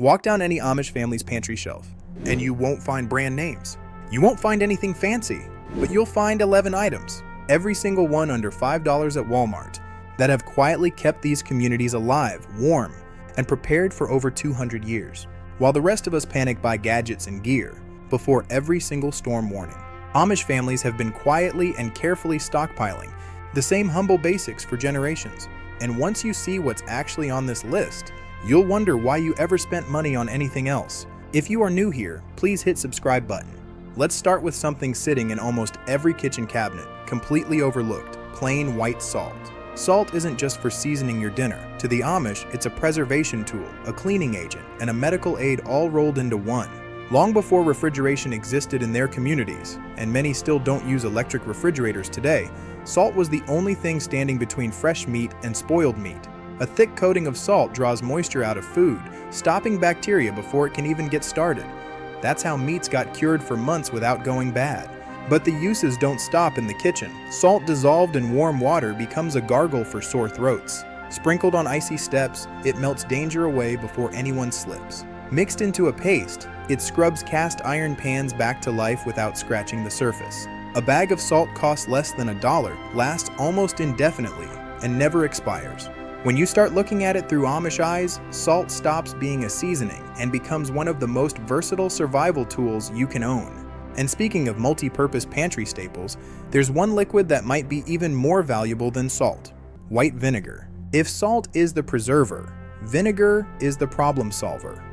Walk down any Amish family's pantry shelf, and you won't find brand names. You won't find anything fancy, but you'll find 11 items, every single one under $5 at Walmart, that have quietly kept these communities alive, warm, and prepared for over 200 years. While the rest of us panic buy gadgets and gear before every single storm warning, Amish families have been quietly and carefully stockpiling the same humble basics for generations. And once you see what's actually on this list, you'll wonder why you ever spent money on anything else. If you are new here, please hit subscribe button. Let's start with something sitting in almost every kitchen cabinet, completely overlooked: plain white salt. Salt isn't just for seasoning your dinner. To the Amish, it's a preservation tool, a cleaning agent, and a medical aid all rolled into one. Long before refrigeration existed in their communities, and many still don't use electric refrigerators today, salt was the only thing standing between fresh meat and spoiled meat. A thick coating of salt draws moisture out of food, stopping bacteria before it can even get started. That's how meats got cured for months without going bad. But the uses don't stop in the kitchen. Salt dissolved in warm water becomes a gargle for sore throats. Sprinkled on icy steps, it melts danger away before anyone slips. Mixed into a paste, it scrubs cast iron pans back to life without scratching the surface. A bag of salt costs less than $1, lasts almost indefinitely, and never expires. When you start looking at it through Amish eyes, salt stops being a seasoning and becomes one of the most versatile survival tools you can own. And speaking of multi-purpose pantry staples, there's one liquid that might be even more valuable than salt: white vinegar. If salt is the preserver, vinegar is the problem solver.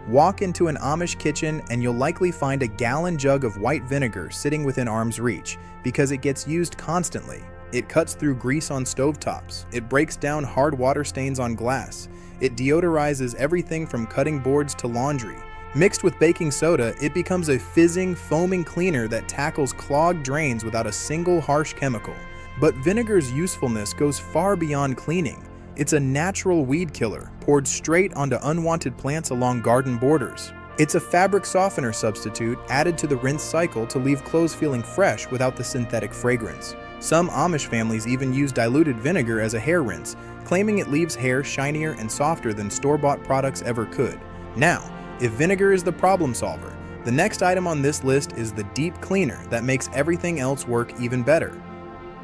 Walk into an Amish kitchen and you'll likely find a gallon jug of white vinegar sitting within arm's reach because it gets used constantly. It cuts through grease on stovetops. It breaks down hard water stains on glass. It deodorizes everything from cutting boards to laundry. Mixed with baking soda, it becomes a fizzing, foaming cleaner that tackles clogged drains without a single harsh chemical. But vinegar's usefulness goes far beyond cleaning. It's a natural weed killer, poured straight onto unwanted plants along garden borders. It's a fabric softener substitute added to the rinse cycle to leave clothes feeling fresh without the synthetic fragrance. Some Amish families even use diluted vinegar as a hair rinse, claiming it leaves hair shinier and softer than store-bought products ever could. Now, if vinegar is the problem solver, the next item on this list is the deep cleaner that makes everything else work even better: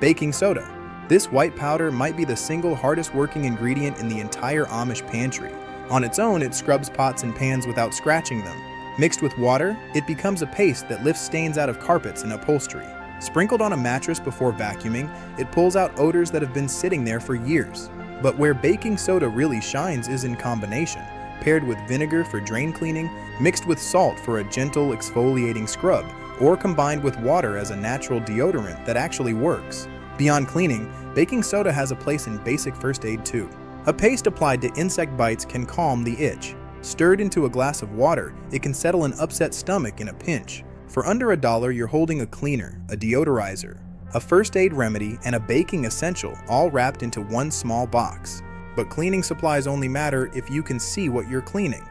baking soda. This white powder might be the single hardest working ingredient in the entire Amish pantry. On its own, it scrubs pots and pans without scratching them. Mixed with water, it becomes a paste that lifts stains out of carpets and upholstery. Sprinkled on a mattress before vacuuming, it pulls out odors that have been sitting there for years. But where baking soda really shines is in combination. Paired with vinegar for drain cleaning, mixed with salt for a gentle exfoliating scrub, or combined with water as a natural deodorant that actually works. Beyond cleaning, baking soda has a place in basic first aid too. A paste applied to insect bites can calm the itch. Stirred into a glass of water, it can settle an upset stomach in a pinch. For under $1, you're holding a cleaner, a deodorizer, a first aid remedy, and a baking essential, all wrapped into one small box. But cleaning supplies only matter if you can see what you're cleaning.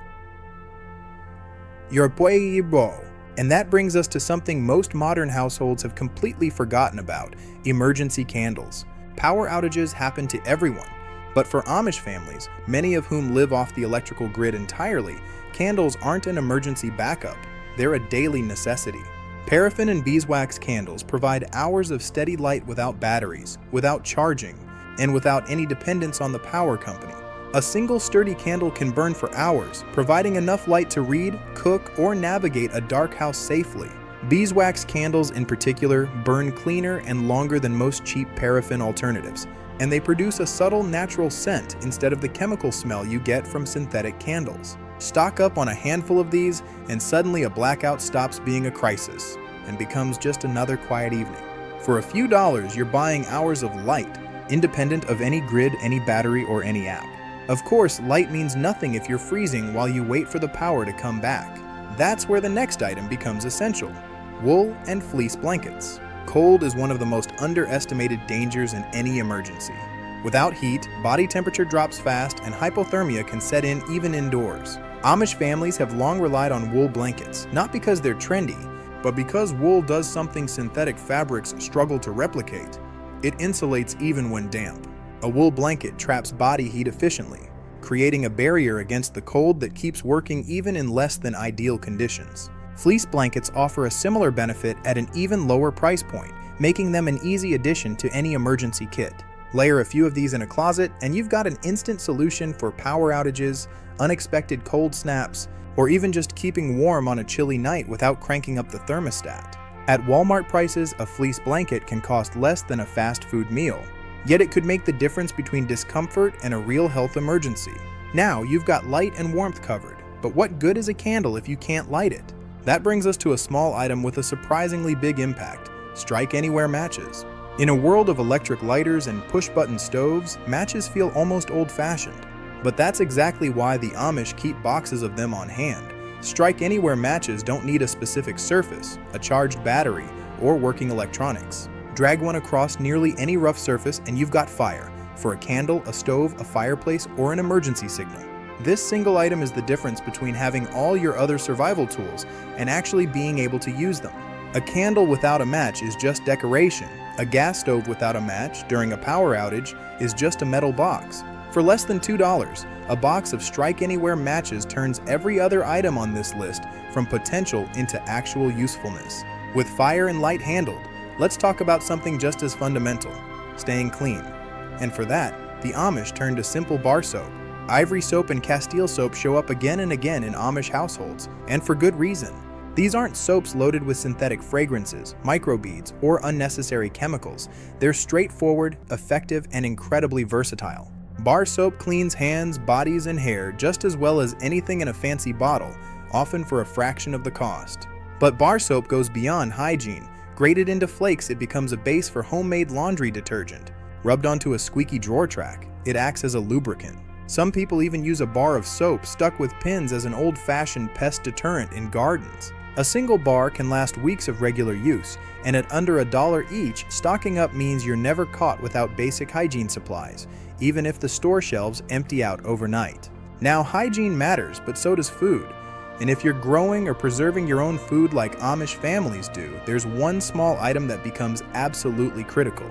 Your pueblo. And that brings us to something most modern households have completely forgotten about: emergency candles. Power outages happen to everyone, but for Amish families, many of whom live off the electrical grid entirely, candles aren't an emergency backup, they're a daily necessity. Paraffin and beeswax candles provide hours of steady light without batteries, without charging, and without any dependence on the power company. A single sturdy candle can burn for hours, providing enough light to read, cook, or navigate a dark house safely. Beeswax candles in particular burn cleaner and longer than most cheap paraffin alternatives, and they produce a subtle natural scent instead of the chemical smell you get from synthetic candles. Stock up on a handful of these, and suddenly a blackout stops being a crisis and becomes just another quiet evening. For a few dollars, you're buying hours of light, independent of any grid, any battery, or any app. Of course, light means nothing if you're freezing while you wait for the power to come back. That's where the next item becomes essential: wool and fleece blankets. Cold is one of the most underestimated dangers in any emergency. Without heat, body temperature drops fast and hypothermia can set in even indoors. Amish families have long relied on wool blankets, not because they're trendy, but because wool does something synthetic fabrics struggle to replicate. It insulates even when damp. A wool blanket traps body heat efficiently, creating a barrier against the cold that keeps working even in less than ideal conditions. Fleece blankets offer a similar benefit at an even lower price point, making them an easy addition to any emergency kit. Layer a few of these in a closet, and you've got an instant solution for power outages, unexpected cold snaps, or even just keeping warm on a chilly night without cranking up the thermostat. At Walmart prices, a fleece blanket can cost less than a fast food meal, yet it could make the difference between discomfort and a real health emergency. Now you've got light and warmth covered, but what good is a candle if you can't light it? That brings us to a small item with a surprisingly big impact: strike anywhere matches. In a world of electric lighters and push-button stoves, matches feel almost old-fashioned. But that's exactly why the Amish keep boxes of them on hand. Strike anywhere matches don't need a specific surface, a charged battery, or working electronics. Drag one across nearly any rough surface and you've got fire, for a candle, a stove, a fireplace, or an emergency signal. This single item is the difference between having all your other survival tools and actually being able to use them. A candle without a match is just decoration. A gas stove without a match during a power outage is just a metal box. For less than $2, a box of Strike Anywhere matches turns every other item on this list from potential into actual usefulness. With fire and light handled, let's talk about something just as fundamental: staying clean. And for that, the Amish turned to simple bar soap. Ivory soap and Castile soap show up again and again in Amish households, and for good reason. These aren't soaps loaded with synthetic fragrances, microbeads, or unnecessary chemicals. They're straightforward, effective, and incredibly versatile. Bar soap cleans hands, bodies, and hair just as well as anything in a fancy bottle, often for a fraction of the cost. But bar soap goes beyond hygiene. Grated into flakes, it becomes a base for homemade laundry detergent. Rubbed onto a squeaky drawer track, it acts as a lubricant. Some people even use a bar of soap stuck with pins as an old-fashioned pest deterrent in gardens. A single bar can last weeks of regular use, and at under $1 each, stocking up means you're never caught without basic hygiene supplies, even if the store shelves empty out overnight. Now, hygiene matters, but so does food. And if you're growing or preserving your own food like Amish families do, there's one small item that becomes absolutely critical: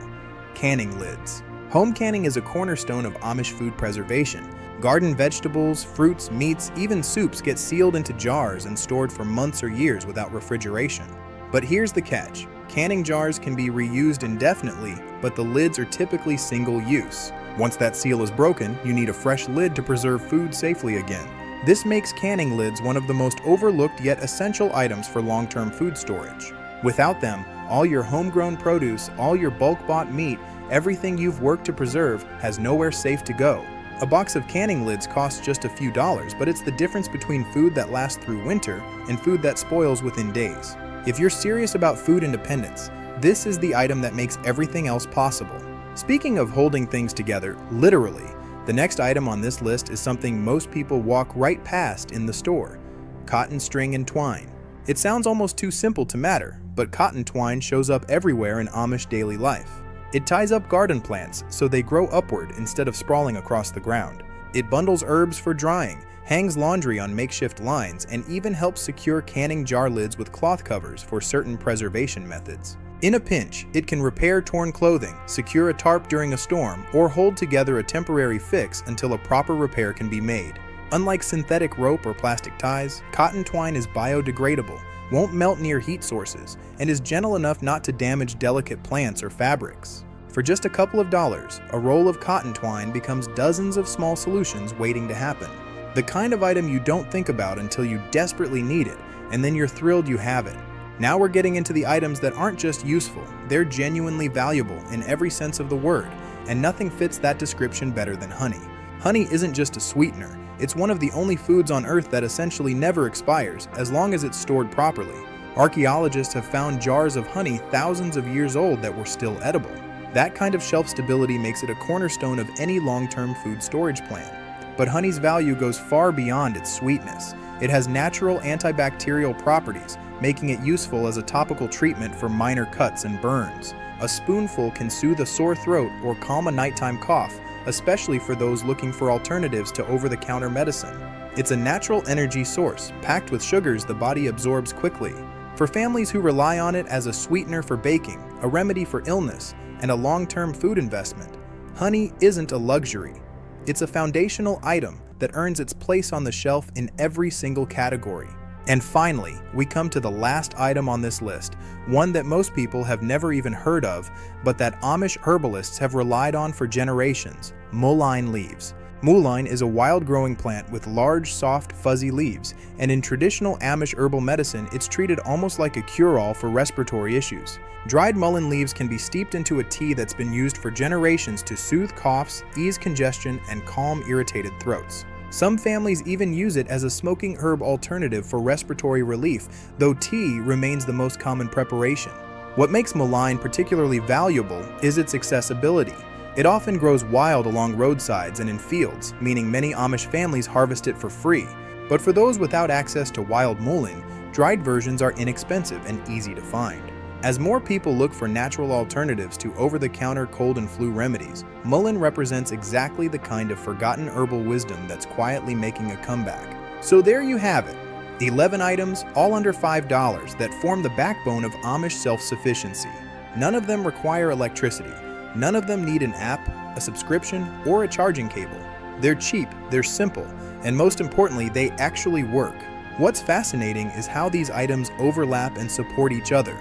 canning lids. Home canning is a cornerstone of Amish food preservation. Garden vegetables, fruits, meats, even soups get sealed into jars and stored for months or years without refrigeration. But here's the catch: canning jars can be reused indefinitely, but the lids are typically single-use. Once that seal is broken, you need a fresh lid to preserve food safely again. This makes canning lids one of the most overlooked yet essential items for long-term food storage. Without them, all your homegrown produce, all your bulk-bought meat, everything you've worked to preserve has nowhere safe to go. A box of canning lids costs just a few dollars, but it's the difference between food that lasts through winter and food that spoils within days. If you're serious about food independence, this is the item that makes everything else possible. Speaking of holding things together, literally, the next item on this list is something most people walk right past in the store: cotton string and twine. It sounds almost too simple to matter, but cotton twine shows up everywhere in Amish daily life. It ties up garden plants so they grow upward instead of sprawling across the ground. It bundles herbs for drying, hangs laundry on makeshift lines, and even helps secure canning jar lids with cloth covers for certain preservation methods. In a pinch, it can repair torn clothing, secure a tarp during a storm, or hold together a temporary fix until a proper repair can be made. Unlike synthetic rope or plastic ties, cotton twine is biodegradable, won't melt near heat sources, and is gentle enough not to damage delicate plants or fabrics. For just a couple of dollars, a roll of cotton twine becomes dozens of small solutions waiting to happen. The kind of item you don't think about until you desperately need it, and then you're thrilled you have it. Now we're getting into the items that aren't just useful, they're genuinely valuable in every sense of the word, and nothing fits that description better than honey. Honey isn't just a sweetener, it's one of the only foods on Earth that essentially never expires, as long as it's stored properly. Archaeologists have found jars of honey thousands of years old that were still edible. That kind of shelf stability makes it a cornerstone of any long-term food storage plan. But honey's value goes far beyond its sweetness. It has natural antibacterial properties, making it useful as a topical treatment for minor cuts and burns. A spoonful can soothe a sore throat or calm a nighttime cough, especially for those looking for alternatives to over-the-counter medicine. It's a natural energy source, packed with sugars the body absorbs quickly. For families who rely on it as a sweetener for baking, a remedy for illness, and a long-term food investment, honey isn't a luxury. It's a foundational item that earns its place on the shelf in every single category. And finally, we come to the last item on this list, one that most people have never even heard of, but that Amish herbalists have relied on for generations: mullein leaves. Mullein is a wild-growing plant with large, soft, fuzzy leaves, and in traditional Amish herbal medicine, it's treated almost like a cure-all for respiratory issues. Dried mullein leaves can be steeped into a tea that's been used for generations to soothe coughs, ease congestion, and calm irritated throats. Some families even use it as a smoking herb alternative for respiratory relief, though tea remains the most common preparation. What makes mullein particularly valuable is its accessibility. It often grows wild along roadsides and in fields, meaning many Amish families harvest it for free. But for those without access to wild mullein, dried versions are inexpensive and easy to find. As more people look for natural alternatives to over-the-counter cold and flu remedies, mullein represents exactly the kind of forgotten herbal wisdom that's quietly making a comeback. So there you have it, 11 items, all under $5, that form the backbone of Amish self-sufficiency. None of them require electricity. None of them need an app, a subscription, or a charging cable. They're cheap, they're simple, and most importantly, they actually work. What's fascinating is how these items overlap and support each other.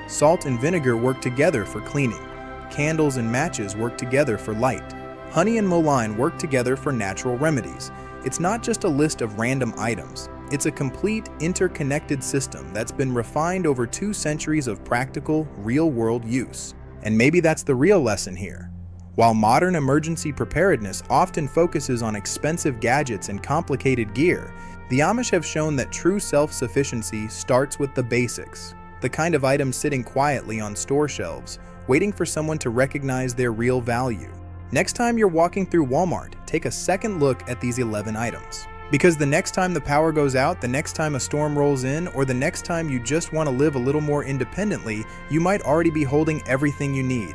Salt and vinegar work together for cleaning. Candles and matches work together for light. Honey and mullein work together for natural remedies. It's not just a list of random items. It's a complete, interconnected system that's been refined over 2 centuries of practical, real-world use. And maybe that's the real lesson here. While modern emergency preparedness often focuses on expensive gadgets and complicated gear, the Amish have shown that true self-sufficiency starts with the basics. The kind of items sitting quietly on store shelves, waiting for someone to recognize their real value. Next time you're walking through Walmart, take a second look at these 11 items. Because the next time the power goes out, the next time a storm rolls in, or the next time you just want to live a little more independently, you might already be holding everything you need.